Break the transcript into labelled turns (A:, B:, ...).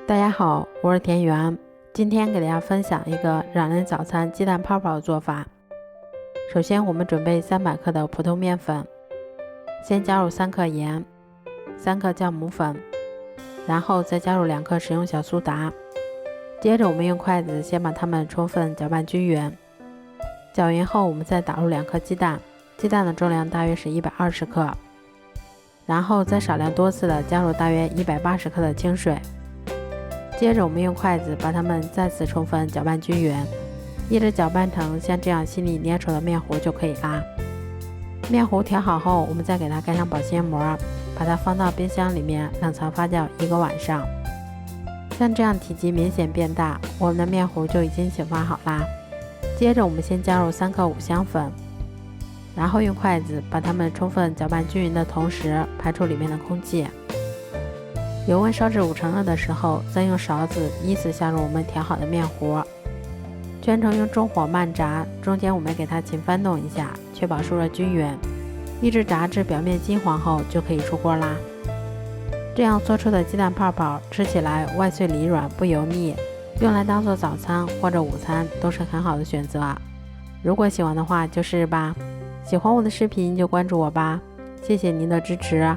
A: 大家好，我是田园，今天给大家分享一个懒人早餐鸡蛋泡泡的做法。首先我们准备300克的普通面粉，先加入3克盐、3克酵母粉，然后再加入2克食用小苏打。接着我们用筷子先把它们充分搅拌均匀，搅匀后我们再打入2颗鸡蛋，鸡蛋的重量大约是120克，然后再少量多次的加入大约180克的清水。接着我们用筷子把它们再次充分搅拌均匀，一直搅拌成像这样细腻粘稠的面糊就可以啦。面糊调好后，我们再给它盖上保鲜膜，把它放到冰箱里面冷藏发酵1个晚上。像这样体积明显变大，我们的面糊就已经醒发好啦。接着我们先加入3克五香粉，然后用筷子把它们充分搅拌均匀的同时排出里面的空气。油温烧至5成热的时候，再用勺子依次下入我们调好的面糊，全程用中火慢炸，中间我们给它勤翻动一下，确保受热均匀，一直炸至表面金黄后就可以出锅啦。这样做出的鸡蛋泡泡吃起来外脆里软不油腻，用来当做早餐或者午餐都是很好的选择。如果喜欢的话就试试吧，喜欢我的视频就关注我吧，谢谢您的支持。